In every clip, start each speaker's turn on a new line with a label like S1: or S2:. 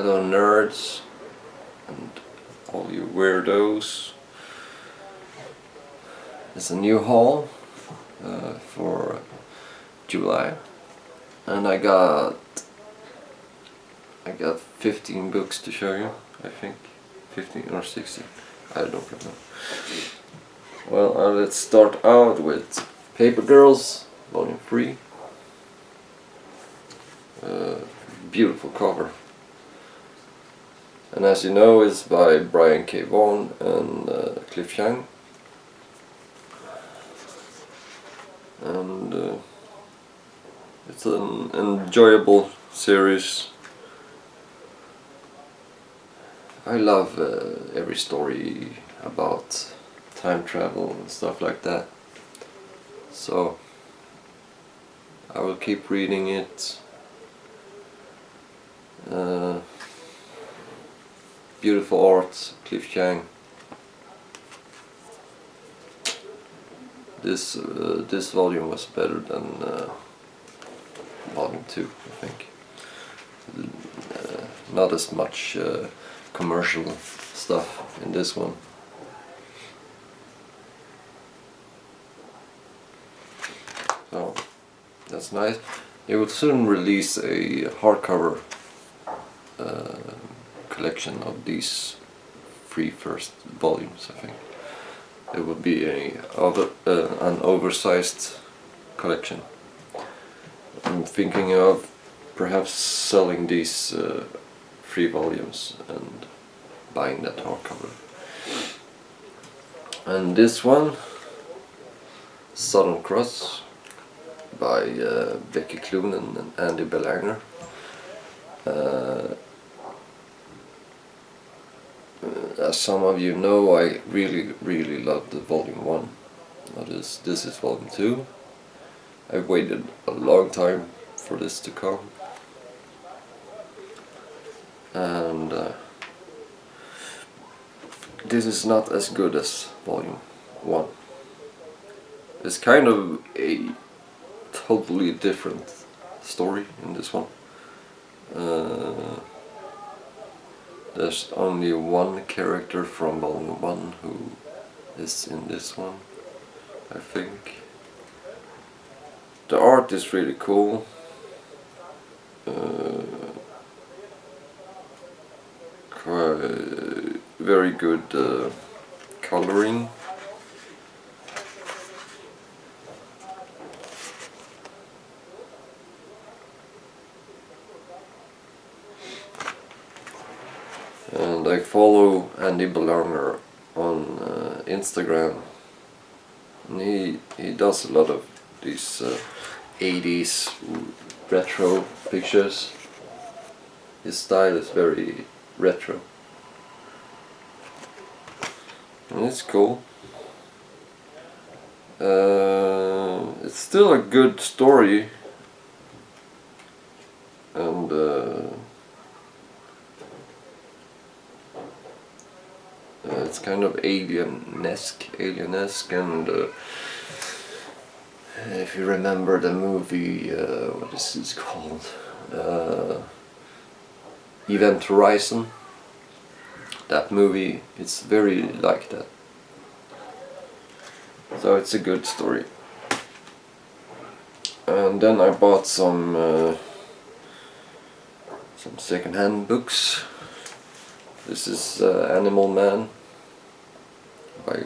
S1: Hello nerds and all you weirdos. It's a new haul for July, and I got 15 books to show you. I think 15 or 16. I don't remember. Well, let's start out with Paper Girls, Volume 3. Beautiful cover. And as you know, it's by Brian K. Vaughan and Cliff Chiang. And it's an enjoyable series. I love every story about time travel and stuff like that. So I will keep reading it. Beautiful art, Cliff Chiang. This volume was better than volume 2, I think. Not as much commercial stuff in this one. So that's nice. They will soon release a hardcover collection of these 3 first volumes, I think. It would be an oversized collection. I'm thinking of perhaps selling these 3 volumes and buying that hardcover. And this one, Southern Cross, by Becky Cloonan and Andy Belanger. As some of you know, I really loved the volume 1. This is volume 2. I've waited a long time for this to come. And this is not as good as volume 1. It's kind of a totally different story in this one. There's only one character from volume 1 who is in this one, I think. The art is really cool. Very good coloring. And I follow Andy Belanger on Instagram, and he does a lot of these 80s retro pictures. His style is very retro, and it's cool. It's still a good story, and it's kind of alien-esque, and if you remember the movie, what is this called? Event Horizon. That movie, it's very like that. So it's a good story. And then I bought some second-hand books. This is Animal Man by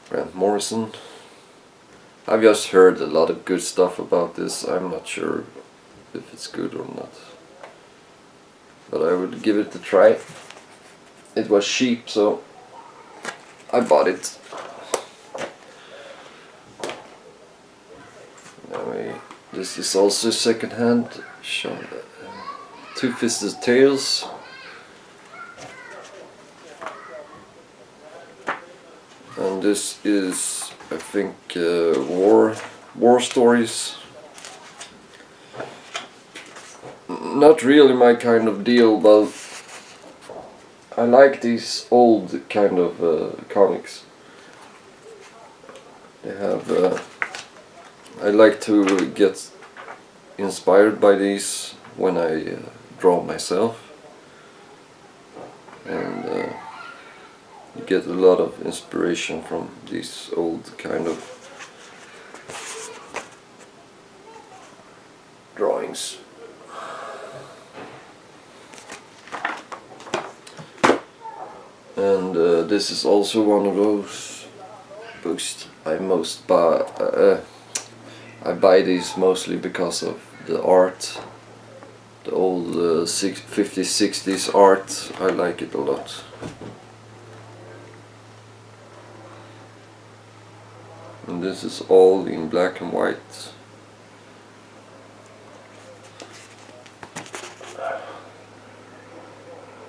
S1: Grant Morrison. I've just heard a lot of good stuff about this. I'm not sure if it's good or not, but I would give it a try. It was cheap, so I bought it. Anyway, this is also second-hand. Two-Fisted Tales. And this is, I think, war stories. Not really my kind of deal, but I like these old kind of comics. They have. I like to get inspired by these when I draw myself, and you get a lot of inspiration from these old kind of drawings. And this is also one of those books I most buy. I buy these mostly because of the art, the old 50s, 60s art. I like it a lot. And this is all in black and white.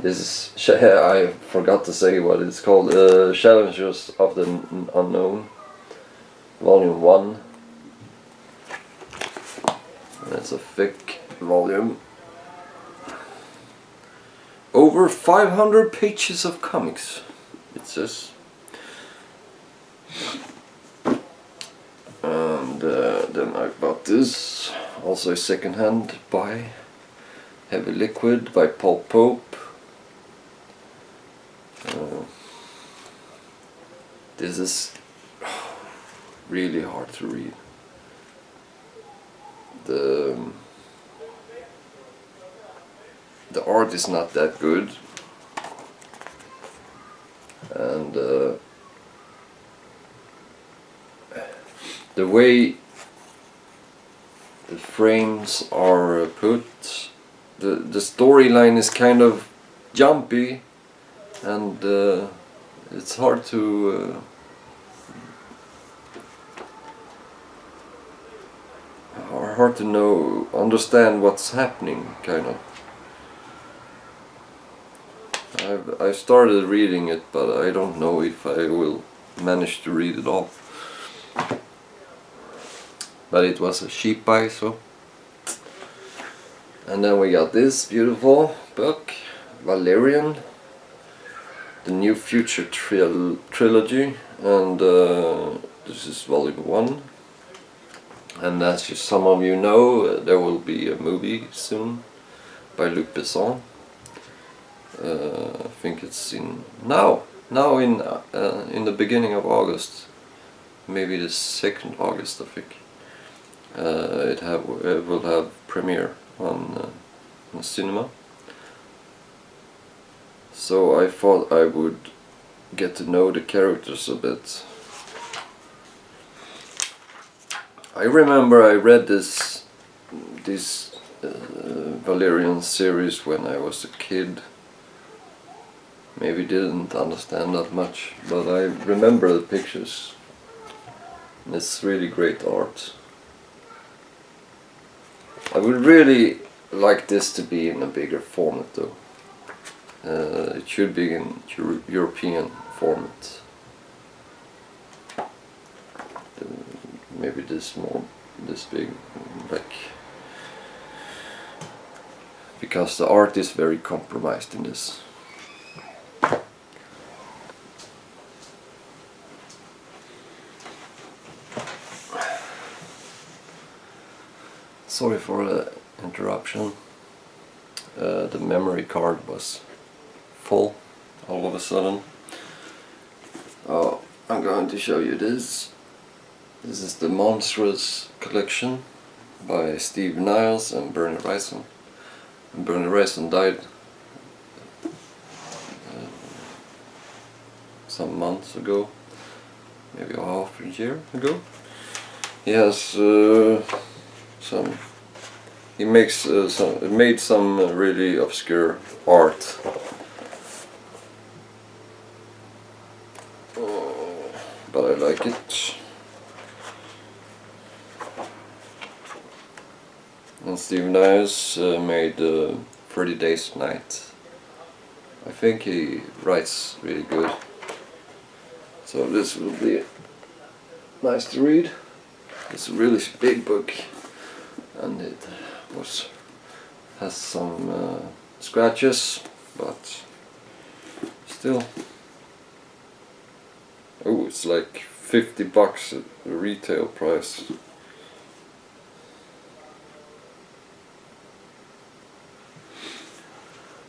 S1: This is, I forgot to say what it's called, Challenges of the Unknown, Volume 1. It's a thick volume. Over 500 pages of comics, it says. And then I bought this, also a second-hand by Heavy Liquid by Paul Pope. This is really hard to read. The art is not that good, and the way the frames are put, the storyline is kind of jumpy, and it's hard to understand what's happening, kind of. I started reading it, but I don't know if I will manage to read it all. But it was a cheap buy, so. And then we got this beautiful book, Mullerian, the New Future trilogy, and this is volume 1. And as some of you know, there will be a movie soon by Luc Besson. I think it's in now in the beginning of August, maybe the 2nd August, I think. It will have premiere on cinema. So I thought I would get to know the characters a bit. I remember I read this Valerian series when I was a kid. Maybe didn't understand that much, but I remember the pictures. It's really great art. I would really like this to be in a bigger format though. It should be in European format. Maybe this big, like, because the art is very compromised in this. Sorry for the interruption. The memory card was full all of a sudden. Oh, I'm going to show you this. This is the Monstrous collection by Steve Niles and Bernie Wrightson. And Bernie Wrightson died some months ago, maybe a half a year ago. He has he made some really obscure art. But I like it. And Steve Niles made 30 Days of Night. I think he writes really good. So this will be nice to read. It's a really big book, and it has some scratches, but still. Oh, it's like $50 at the retail price.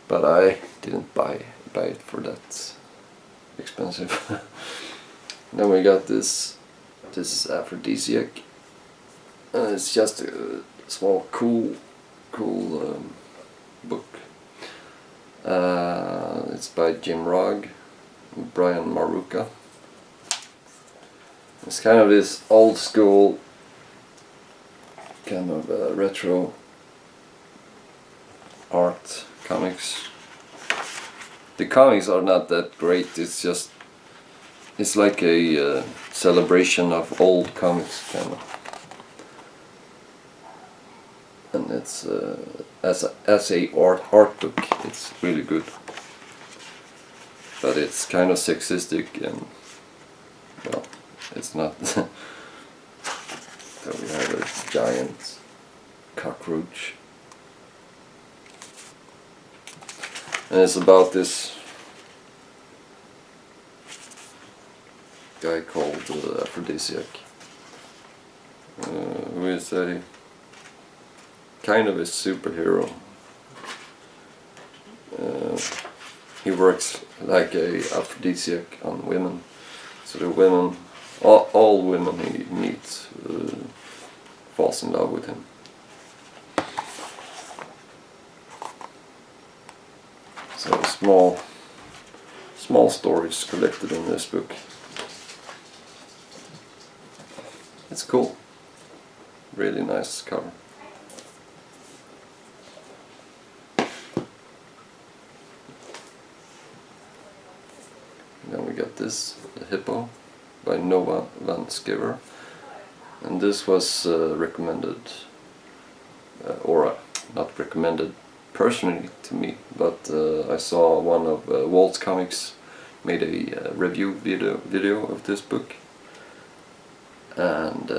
S1: but I didn't buy it for that expensive. Then we got this is Aphrodisiac, and it's just a small cool book. It's by Jim Rogg and Brian Maruca. It's kind of this old school kind of retro art comics. The comics are not that great, it's like a celebration of old comics kind of. And it's as a art book, it's really good. But it's kind of sexistic and, well, it's not. So we have a giant cockroach. And it's about this guy called Aphrodisiac, who is a kind of a superhero. He works like a aphrodisiac on women, so the women, all women he meets, falls in love with him. So small stories collected in this book. It's cool. Really nice cover. Then we got this, The Hippo, by Noah Van Sciver. And this was recommended, or not recommended personally to me, but I saw one of Walt's Comics made a review video of this book, and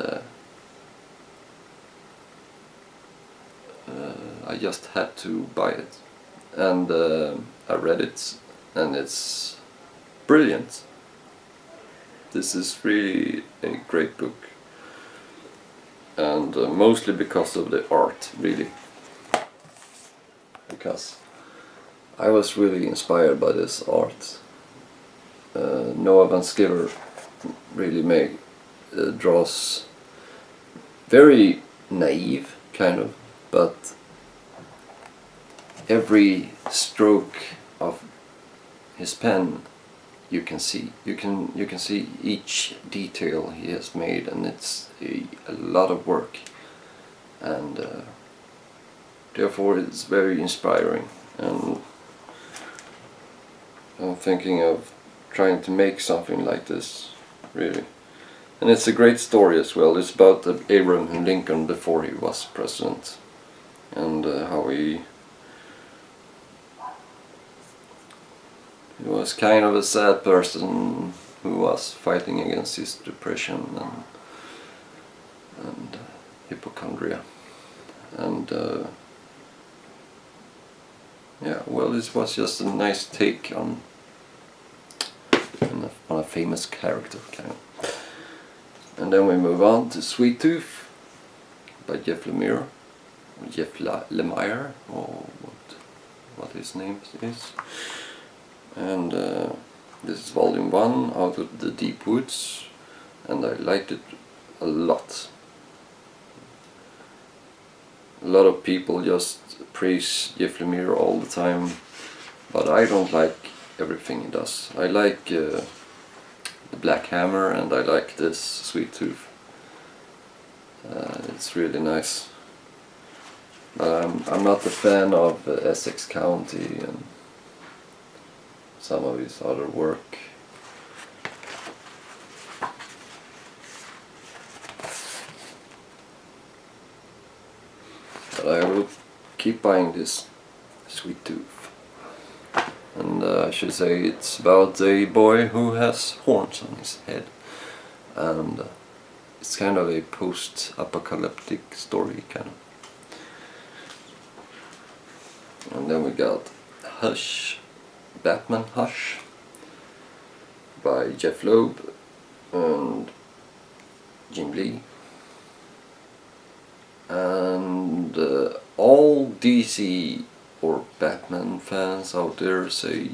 S1: I just had to buy it, and I read it, and it's brilliant. This is really a great book, and mostly because of the art, really. Because I was really inspired by this art. Noah Van Sciver really draws very naive, kind of, but every stroke of his pen you can see each detail he has made, and it's a lot of work, and therefore it's very inspiring, and I'm thinking of trying to make something like this, really. And it's a great story as well. It's about Abraham Lincoln before he was president, and how he was kind of a sad person who was fighting against his depression and hypochondria, and yeah, well, this was just a nice take on a famous character, kind of. And then we move on to Sweet Tooth by Jeff Lemire, or what his name is. And this is volume 1, Out of the Deep Woods, and I liked it a lot. A lot of people just praise Jeff Lemire all the time, but I don't like everything he does. I like the Black Hammer, and I like this Sweet Tooth. It's really nice. But I'm not a fan of Essex County and some of his other work. But I will keep buying this Sweet Tooth. And I should say it's about a boy who has horns on his head. And it's kind of a post-apocalyptic story, kind of. And then we got Hush, Batman Hush by Jeff Loeb and Jim Lee. And all DC or Batman fans out there say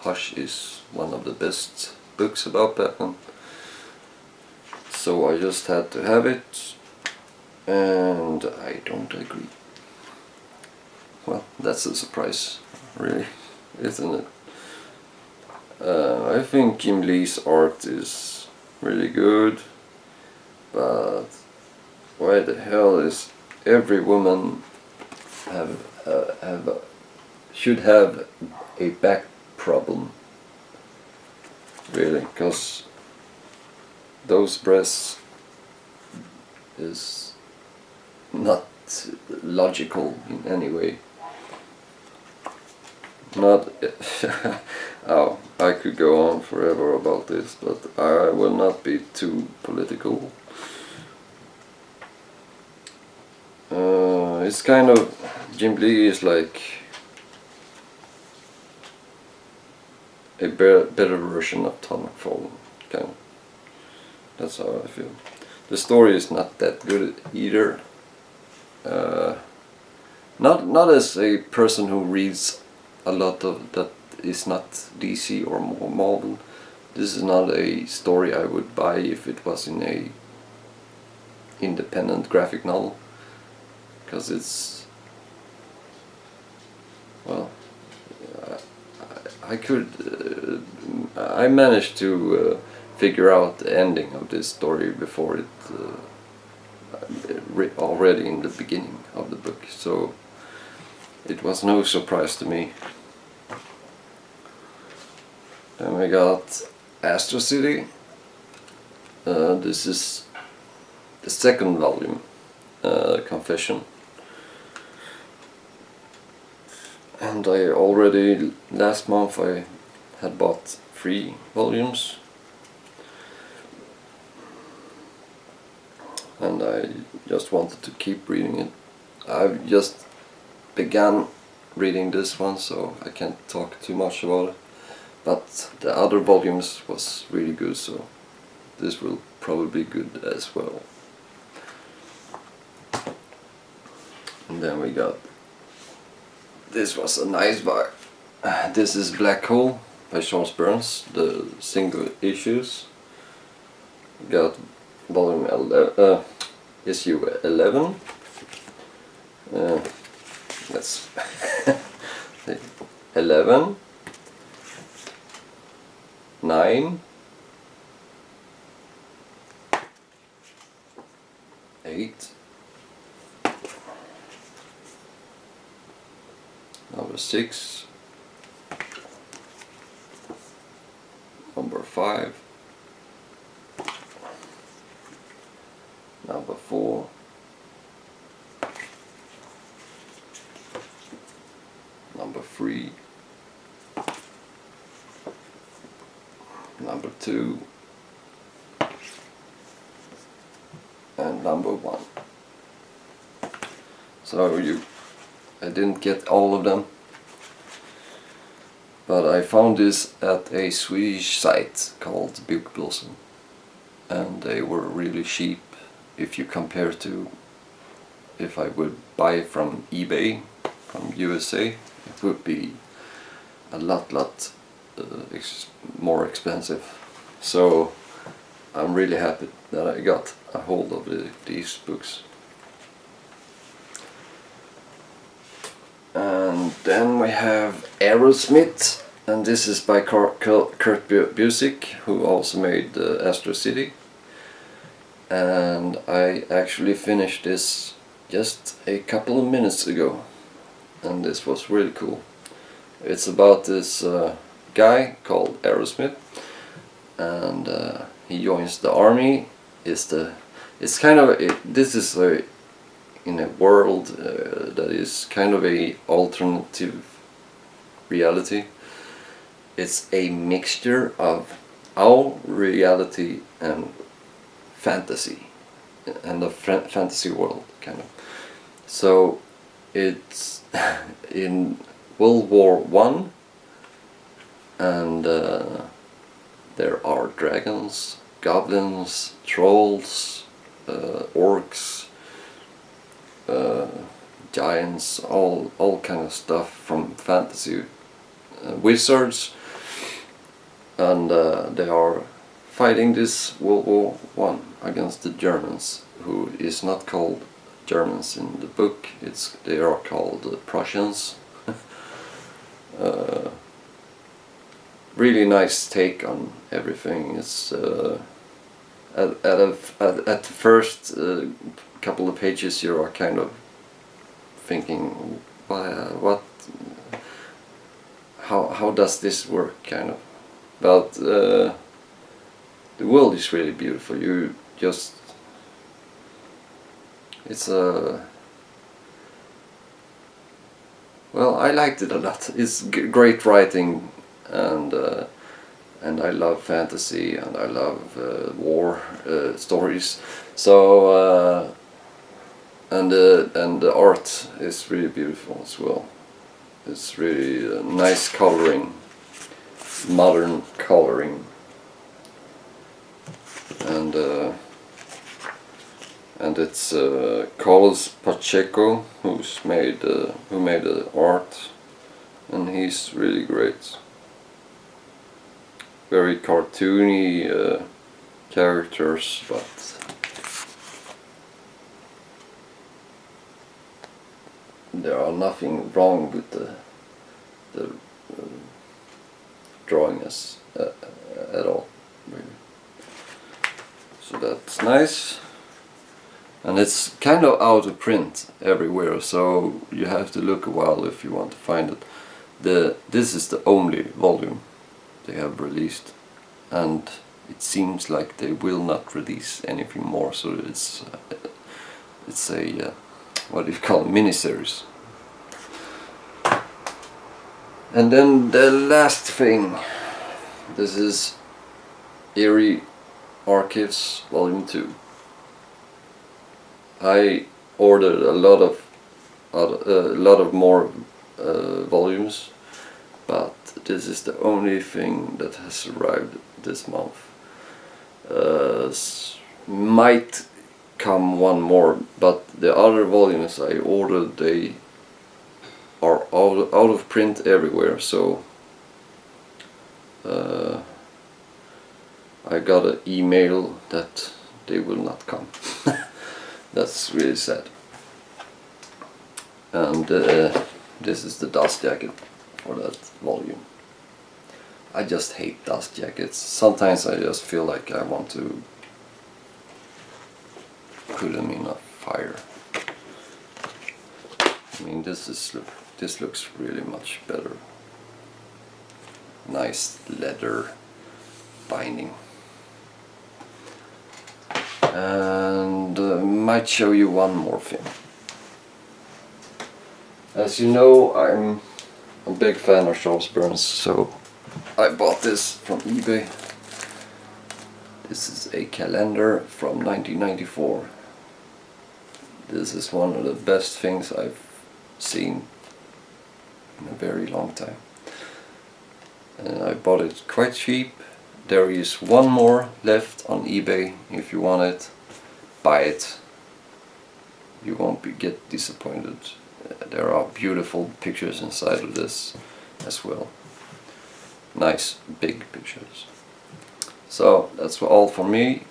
S1: Hush is one of the best books about Batman. So I just had to have it, and I don't agree. Well, that's a surprise, really, isn't it? I think Jim Lee's art is really good, but why the hell is every woman should have a back problem? Really, because those breasts is not logical in any way. Not oh, I could go on forever about this, but I will not be too political. It's kind of, Jim Lee is like a better version of Tom McFarlane, kind of. That's how I feel. The story is not that good either. Not as a person who reads a lot of that is not DC or Marvel. This is not a story I would buy if it was in a independent graphic novel, because it's, well, I managed to figure out the ending of this story before it already in the beginning of the book, so it was no surprise to me. Then we got Astro City. This is the second volume, Confession. And I already, last month I had bought 3 volumes. And I just wanted to keep reading it. I've just began reading this one, so I can't talk too much about it. But the other volumes was really good, so this will probably be good as well. And then we got, this was a nice buy. This is Black Hole by Charles Burns, the single issues. We got volume issue 11. That's 11, 9, 8, number 6, number 5, number 4, number 3, number 2, and number 1. So I didn't get all of them, but I found this at a Swedish site called Book Blossom, and they were really cheap if you compare to if I would buy from eBay from USA. It would be a lot more expensive. So I'm really happy that I got a hold of these books. And then we have Aerosmith, and this is by Kurt Busiek, who also made Astro City. And I actually finished this just a couple of minutes ago, and this was really cool. It's about this guy called Aerosmith, and he joins the army. It's kind of this is in a world that is kind of a alternative reality. It's a mixture of our reality and fantasy, and the fantasy world, kind of. So it's in World War I, and there are dragons, goblins, trolls, orcs, giants, all kind of stuff from fantasy wizards, and they are fighting this World War One against the Germans, who is not called Germans in the book. They are called Prussians. Really nice take on everything. It's at the first couple of pages you are kind of thinking, what, how does this work, kind of. But the world is really beautiful. You just, it's a, well, I liked it a lot. It's great writing, and I love fantasy, and I love war stories. So and the art is really beautiful as well. It's really nice coloring, modern coloring, and it's Carlos Pacheco who made the art, and he's really great. Very cartoony characters, but there are nothing wrong with the drawing at all, really. So that's nice, and it's kind of out of print everywhere, so you have to look a while if you want to find it. This is the only volume they have released, and it seems like they will not release anything more, so it's a what do you call it, miniseries. And then the last thing, this is Eerie Archives Volume 2. I ordered a lot of more volumes, but this is the only thing that has arrived this month. Might come one more, but the other volumes I ordered, they are out of print everywhere, so I got an email that they will not come. That's really sad. And this is the dust jacket for that volume. I just hate dust jackets. Sometimes I just feel like I want to put them in a fire. I mean, this looks really much better. Nice leather binding. And might show you one more thing. As you know, I'm a big fan of Charles Burns, so I bought this from eBay. This is a calendar from 1994. This is one of the best things I've seen in a very long time. And I bought it quite cheap. There is one more left on eBay. If you want it, buy it. You won't get disappointed. There are beautiful pictures inside of this as well. Nice big pictures. So that's all for me.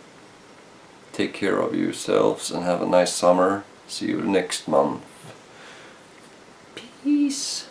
S1: Take care of yourselves and have a nice summer. See you next month. Peace.